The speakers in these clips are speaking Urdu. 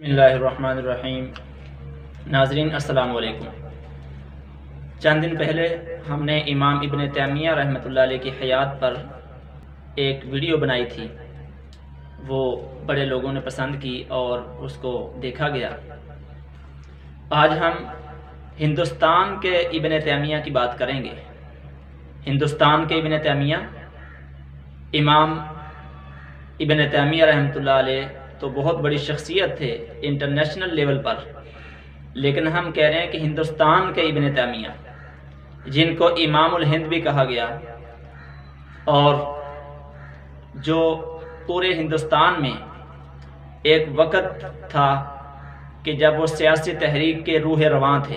بسم اللہ الرحمن الرحیم۔ ناظرین السلام علیکم۔ چند دن پہلے ہم نے امام ابن تیمیہ رحمۃ اللہ علیہ کی حیات پر ایک ویڈیو بنائی تھی، وہ بڑے لوگوں نے پسند کی اور اس کو دیکھا گیا۔ آج ہم ہندوستان کے ابن تیمیہ کی بات کریں گے۔ ہندوستان کے ابن تیمیہ، امام ابن تیمیہ رحمۃ اللہ علیہ تو بہت بڑی شخصیت تھے انٹرنیشنل لیول پر، لیکن ہم کہہ رہے ہیں کہ ہندوستان کے ابن تیمیہ، جن کو امام الہند بھی کہا گیا، اور جو پورے ہندوستان میں ایک وقت تھا کہ جب وہ سیاسی تحریک کے روح رواں تھے،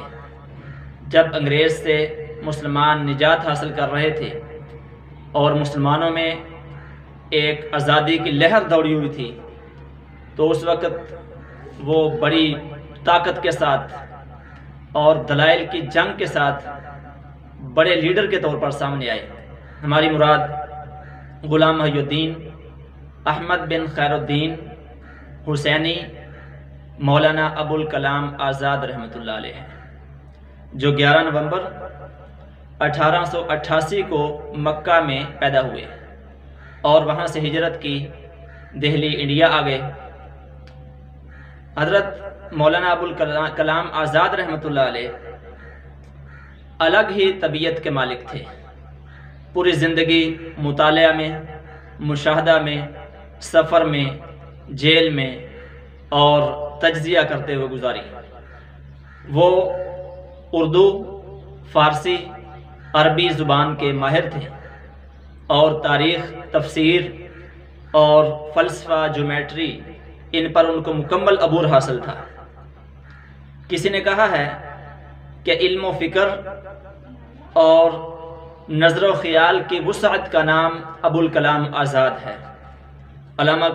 جب انگریز سے مسلمان نجات حاصل کر رہے تھے اور مسلمانوں میں ایک آزادی کی لہر دوڑی ہوئی تھی، تو اس وقت وہ بڑی طاقت کے ساتھ اور دلائل کی جنگ کے ساتھ بڑے لیڈر کے طور پر سامنے آئے۔ ہماری مراد غلام محی الدین احمد بن خیر الدین حسینی مولانا ابوالکلام آزاد رحمۃ اللہ علیہ ہیں، جو 11 نومبر 1888 کو مکہ میں پیدا ہوئے اور وہاں سے ہجرت کی، دہلی انڈیا آ گئے۔ حضرت مولانا ابوالکلام آزاد رحمۃ اللہ علیہ الگ ہی طبیعت کے مالک تھے۔ پوری زندگی مطالعہ میں، مشاہدہ میں، سفر میں، جیل میں اور تجزیہ کرتے ہوئے گزاری۔ وہ اردو، فارسی، عربی زبان کے ماہر تھے اور تاریخ، تفسیر اور فلسفہ، جیومیٹری، ان پر ان کو مکمل عبور حاصل تھا۔ کسی نے کہا ہے کہ علم و فکر اور نظر و خیال کی وسعت کا نام ابوالکلام آزاد ہے۔ علامہ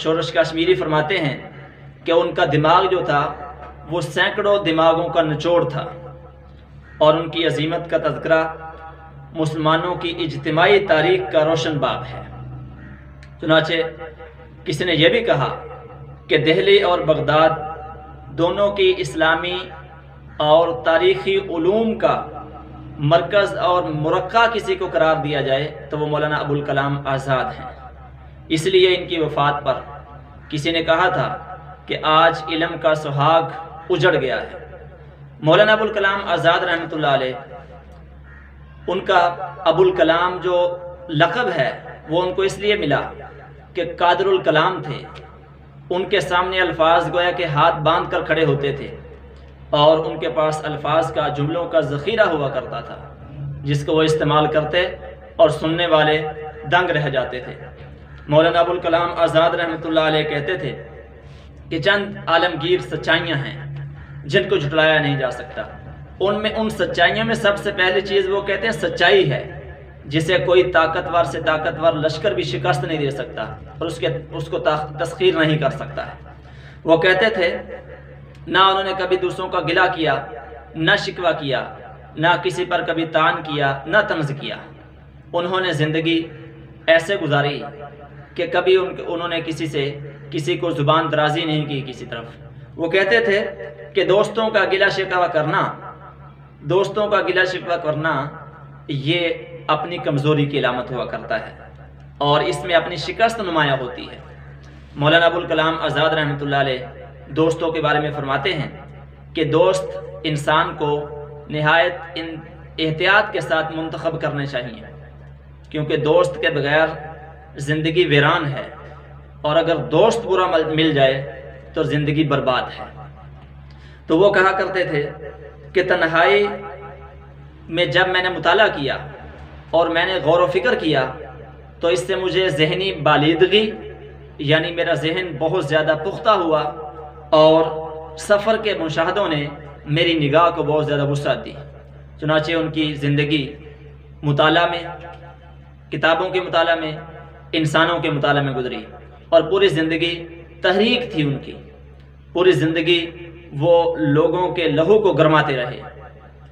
شورش کشمیری فرماتے ہیں کہ ان کا دماغ جو تھا وہ سینکڑوں دماغوں کا نچوڑ تھا، اور ان کی عظیمت کا تذکرہ مسلمانوں کی اجتماعی تاریخ کا روشن باب ہے۔ چنانچہ کسی نے یہ بھی کہا کہ دہلی اور بغداد دونوں کی اسلامی اور تاریخی علوم کا مرکز اور مرقع کسی کو قرار دیا جائے تو وہ مولانا ابوالکلام آزاد ہیں۔ اس لیے ان کی وفات پر کسی نے کہا تھا کہ آج علم کا سہاگ اجڑ گیا ہے۔ مولانا ابوالکلام آزاد رحمۃ اللہ علیہ، ان کا ابوالکلام جو لقب ہے وہ ان کو اس لیے ملا کہ قادر الکلام تھے۔ ان کے سامنے الفاظ گویا کہ ہاتھ باندھ کر کھڑے ہوتے تھے، اور ان کے پاس الفاظ کا، جملوں کا ذخیرہ ہوا کرتا تھا جس کو وہ استعمال کرتے اور سننے والے دنگ رہ جاتے تھے۔ مولانا ابوالکلام آزاد رحمۃ اللہ علیہ کہتے تھے کہ چند عالمگیر سچائیاں ہیں جن کو جھٹلایا نہیں جا سکتا۔ ان سچائیوں میں سب سے پہلی چیز وہ کہتے ہیں سچائی ہے، جسے کوئی طاقتور سے طاقتور لشکر بھی شکست نہیں دے سکتا اور اس کو تسخیر نہیں کر سکتا ہے۔ وہ کہتے تھے نہ انہوں نے کبھی دوسروں کا گلہ کیا، نہ شکوہ کیا، نہ کسی پر کبھی طعن کیا، نہ طنز کیا۔ انہوں نے زندگی ایسے گزاری کہ کبھی انہوں نے کسی کو زبان درازی نہیں کی کسی طرف۔ وہ کہتے تھے کہ دوستوں کا گلہ شکوہ کرنا یہ اپنی کمزوری کی علامت ہوا کرتا ہے، اور اس میں اپنی شکست نمایاں ہوتی ہے۔ مولانا ابوالکلام آزاد رحمۃ اللہ علیہ دوستوں کے بارے میں فرماتے ہیں کہ دوست انسان کو نہایت احتیاط کے ساتھ منتخب کرنے چاہیے، کیونکہ دوست کے بغیر زندگی ویران ہے، اور اگر دوست برا مل جائے تو زندگی برباد ہے۔ تو وہ کہا کرتے تھے کہ تنہائی میں جب میں نے مطالعہ کیا اور میں نے غور و فکر کیا تو اس سے مجھے ذہنی بالیدگی، یعنی میرا ذہن بہت زیادہ پختہ ہوا، اور سفر کے مشاہدوں نے میری نگاہ کو بہت زیادہ وسعت دی۔ چنانچہ ان کی زندگی مطالعہ میں، کتابوں کے مطالعہ میں، انسانوں کے مطالعہ میں گزری، اور پوری زندگی تحریک تھی ان کی۔ پوری زندگی وہ لوگوں کے لہو کو گرماتے رہے،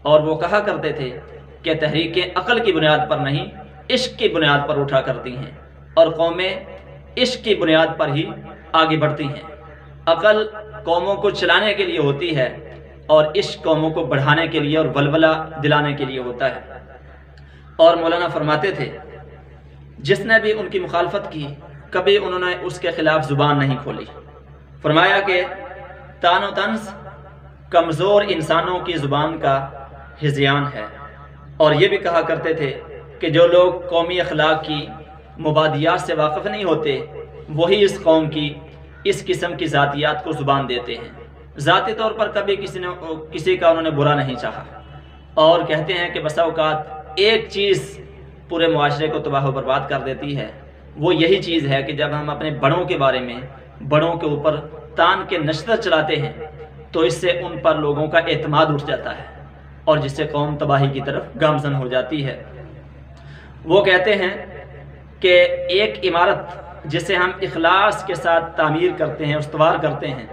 اور وہ کہا کرتے تھے کہ تحریکیں عقل کی بنیاد پر نہیں، عشق کی بنیاد پر اٹھا کرتی ہیں، اور قومیں عشق کی بنیاد پر ہی آگے بڑھتی ہیں۔ عقل قوموں کو چلانے کے لیے ہوتی ہے اور عشق قوموں کو بڑھانے کے لیے اور ولولہ دلانے کے لیے ہوتا ہے۔ اور مولانا فرماتے تھے جس نے بھی ان کی مخالفت کی کبھی انہوں نے اس کے خلاف زبان نہیں کھولی۔ فرمایا کہ طعن و طنز کمزور انسانوں کی زبان کا ہذیان ہے، اور یہ بھی کہا کرتے تھے کہ جو لوگ قومی اخلاق کی مبادیات سے واقف نہیں ہوتے وہی اس قوم کی اس قسم کی ذاتیات کو زبان دیتے ہیں۔ ذاتی طور پر کبھی کسی کا انہوں نے برا نہیں چاہا، اور کہتے ہیں کہ بسا اوقات ایک چیز پورے معاشرے کو تباہ و برباد کر دیتی ہے، وہ یہی چیز ہے کہ جب ہم اپنے بڑوں کے بارے میں بڑوں کے اوپر تان کے نشتر چلاتے ہیں تو اس سے ان پر لوگوں کا اعتماد اٹھ جاتا ہے اور جس سے قوم تباہی کی طرف گامزن ہو جاتی ہے۔ وہ کہتے ہیں کہ ایک عمارت جسے ہم اخلاص کے ساتھ تعمیر کرتے ہیں، استوار کرتے ہیں،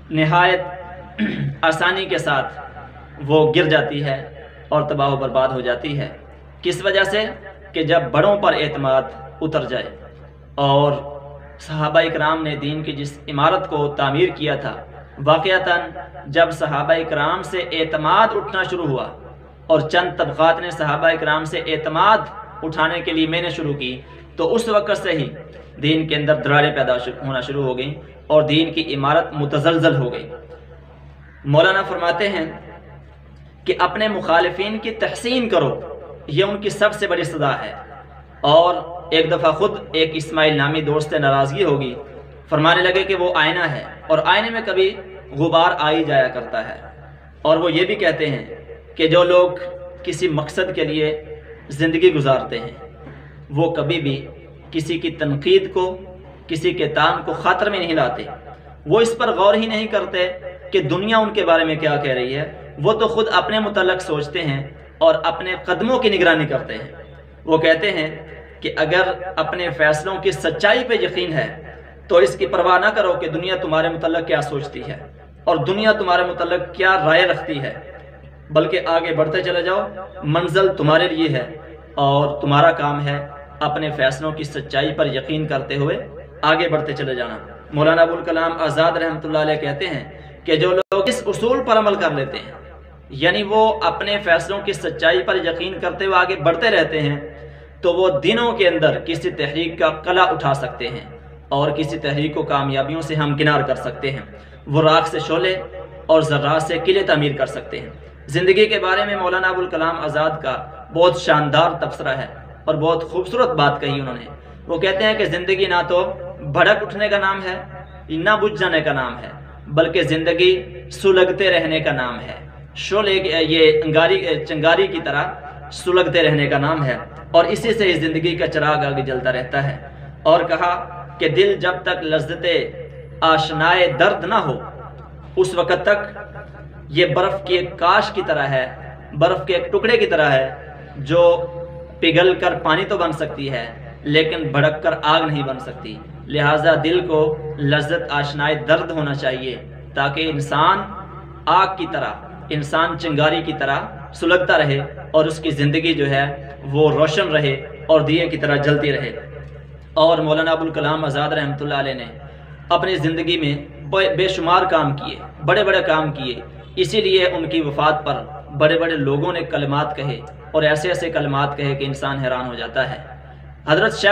نہایت آسانی کے ساتھ وہ گر جاتی ہے اور تباہ و برباد ہو جاتی ہے۔ کس وجہ سے؟ کہ جب بڑوں پر اعتماد اتر جائے۔ اور صحابہ اکرام نے دین کی جس عمارت کو تعمیر کیا تھا، واقعتاً جب صحابہ اکرام سے اعتماد اٹھنا شروع ہوا اور چند طبقات نے صحابہ اکرام سے اعتماد اٹھانے کے لیے محنت شروع کی، تو اس وقت سے ہی دین کے اندر دراڑیں پیدا ہونا شروع ہو گئیں اور دین کی عمارت متزلزل ہو گئی۔ مولانا فرماتے ہیں کہ اپنے مخالفین کی تحسین کرو، یہ ان کی سب سے بڑی سزا ہے۔ اور ایک دفعہ خود ایک اسماعیل نامی دوست سے ناراضگی ہوگی، فرمانے لگے کہ وہ آئینہ ہے اور آئینے میں کبھی غبار آ ہی جایا کرتا ہے۔ اور وہ یہ بھی کہتے ہیں کہ جو لوگ کسی مقصد کے لیے زندگی گزارتے ہیں وہ کبھی بھی کسی کی تنقید کو، کسی کے تان کو خاطر میں نہیں لاتے، وہ اس پر غور ہی نہیں کرتے کہ دنیا ان کے بارے میں کیا کہہ رہی ہے، وہ تو خود اپنے متعلق سوچتے ہیں اور اپنے قدموں کی نگرانی کرتے ہیں۔ وہ کہتے ہیں کہ اگر اپنے فیصلوں کی سچائی پہ یقین ہے تو اس کی پرواہ نہ کرو کہ دنیا تمہارے متعلق کیا سوچتی ہے اور دنیا تمہارے متعلق کیا رائے رکھتی ہے، بلکہ آگے بڑھتے چلے جاؤ، منزل تمہارے لیے ہے اور تمہارا کام ہے اپنے فیصلوں کی سچائی پر یقین کرتے ہوئے آگے بڑھتے چلے جانا۔ مولانا ابوالکلام آزاد رحمۃ اللہ علیہ کہتے ہیں کہ جو لوگ اس اصول پر عمل کر لیتے ہیں، یعنی وہ اپنے فیصلوں کی سچائی پر یقین کرتے ہوئے آگے بڑھتے رہتے ہیں، تو وہ دنوں کے اندر کسی تحریک کا قلعہ اٹھا سکتے ہیں اور کسی تحریک کو کامیابیوں سے ہمکنار کر سکتے ہیں۔ وہ راکھ سے شعلے اور ذرات سے قلعے تعمیر کر سکتے ہیں۔ زندگی کے بارے میں مولانا ابوالکلام آزاد کا بہت شاندار تبصرہ ہے اور بہت خوبصورت بات کہی انہوں نے۔ وہ کہتے ہیں کہ زندگی نہ تو بھڑک اٹھنے کا نام ہے نہ بجھ جانے کا نام ہے، بلکہ زندگی سلگتے رہنے کا نام ہے۔ شعلے یہ چنگاری کی طرح سلگتے رہنے کا نام ہے، اور اسی سے زندگی کا چراغ آگے جلتا رہتا ہے۔ اور کہا کہ دل جب تک لذت آشنائے درد نہ ہو اس وقت تک یہ برف کی ایک کاش کی طرح ہے، برف کے ایک ٹکڑے کی طرح ہے جو پگھل کر پانی تو بن سکتی ہے لیکن بھڑک کر آگ نہیں بن سکتی۔ لہٰذا دل کو لذت آشنائے درد ہونا چاہیے تاکہ انسان آگ کی طرح، انسان چنگاری کی طرح سلگتا رہے اور اس کی زندگی جو ہے وہ روشن رہے اور دیے کی طرح جلتی رہے۔ اور مولانا ابوالکلام آزاد رحمۃ اللہ علیہ نے اپنی زندگی میں بے شمار کام کیے، بڑے بڑے کام کیے، اسی لیے ان کی وفات پر بڑے بڑے لوگوں نے کلمات کہے اور ایسے ایسے کلمات کہے کہ انسان حیران ہو جاتا ہے۔ حضرت شیخ